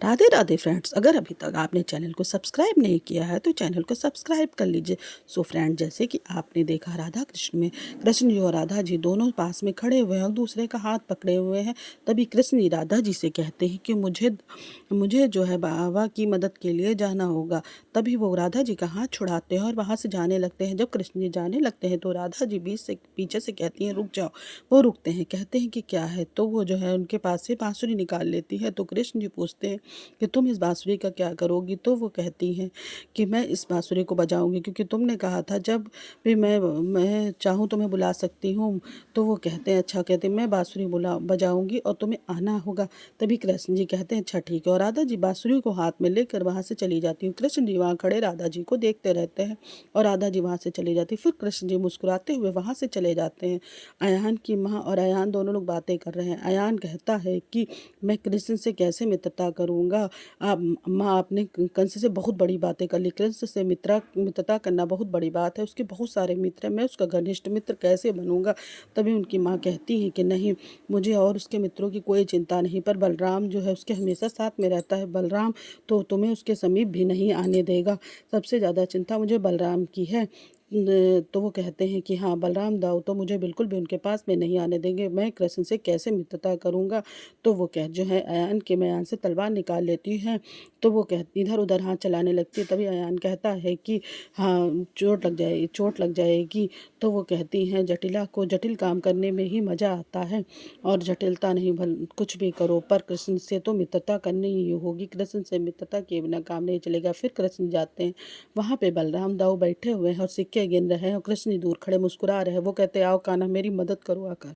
Radhe Radhe friends, अगर अभी तक आपने चैनल को सब्सक्राइब नहीं किया है तो चैनल को सब्सक्राइब कर लीजिए। सो फ्रेंड, जैसे कि आपने देखा राधा कृष्ण में कृष्ण जी और राधा जी दोनों पास में खड़े हुए हैं और दूसरे का हाथ पकड़े हुए हैं। तभी कृष्ण जी राधा जी से कहते हैं कि मुझे मुझे जो है बाबा की मदद के लिए जाना होगा। तभी वो राधा जी का हाथ छुड़ाते हैं और वहाँ से जाने लगते हैं। जब कृष्ण जी जाने लगते हैं तो राधा जी बीच से पीछे से कहती हैं रुक जाओ। वो रुकते हैं, कहते हैं कि क्या है। तो वो जो है उनके पास से बांसुरी निकाल लेती है। तो कृष्ण जी पूछते हैं कि तुम इस बांसुरी का क्या करोगी। तो वो कहती हैं कि मैं इस बांसुरी को बजाऊंगी, क्योंकि तुमने कहा था जब भी मैं चाहूँ तो मैं बुला सकती हूँ। तो वो कहते हैं अच्छा, कहते हैं मैं बांसुरी बजाऊंगी और तुम्हें आना होगा। तभी कृष्ण जी कहते हैं अच्छा ठीक है, और राधा जी बांसुरी को हाथ में लेकर वहाँ से चली जाती हूँ। कृष्ण जी वहाँ खड़े राधा जी को देखते रहते हैं और राधा जी वहाँ से चली जाती। फिर कृष्ण जी मुस्कुराते हुए वहाँ से चले जाते हैं। अयान की माँ और अयान दोनों लोग बातें कर रहे हैं। अयान कहता है कि मैं कृष्ण से कैसे मित्रता करूँगा। आप माँ, आपने कंस से बहुत बड़ी बातें कर ली। कृष्ण से मित्रता करना बहुत बड़ी बात है, उसके बहुत सारे मित्र हैं, मैं उसका घनिष्ठ मित्र कैसे बनूंगा। तभी उनकी माँ कहती है कि नहीं, मुझे और उसके मित्रों की कोई चिंता नहीं, पर बलराम जो है उसके हमेशा साथ में रहता है। बलराम तो तुम्हें उसके समीप भी नहीं आने देगा। सबसे ज़्यादा चिंता मुझे बलराम की है। तो वो कहते हैं कि हाँ, बलराम दाऊ तो मुझे बिल्कुल भी उनके पास में नहीं आने देंगे, मैं कृष्ण से कैसे मित्रता करूँगा। तो वो कह जो है अयान के मैं अयान से तलवार निकाल लेती है। तो वो कह इधर उधर हाथ चलाने लगती है। तभी अयान कहता है कि हाँ, चोट लग जाएगी। तो वो कहती हैं जटिला को जटिल काम करने में ही मज़ा आता है, और जटिलता नहीं कुछ भी करो, पर कृष्ण से तो मित्रता करनी ही होगी। कृष्ण से मित्रता किए बिना काम नहीं चलेगा। फिर कृष्ण जाते हैं, वहाँ पे बलराम दाऊ बैठे हुए हैं और सिक्के गिन रहे हैं और कृष्ण दूर खड़े मुस्कुरा रहे हैं। वो कहते आओ कान्हा, मेरी मदद करो आकर।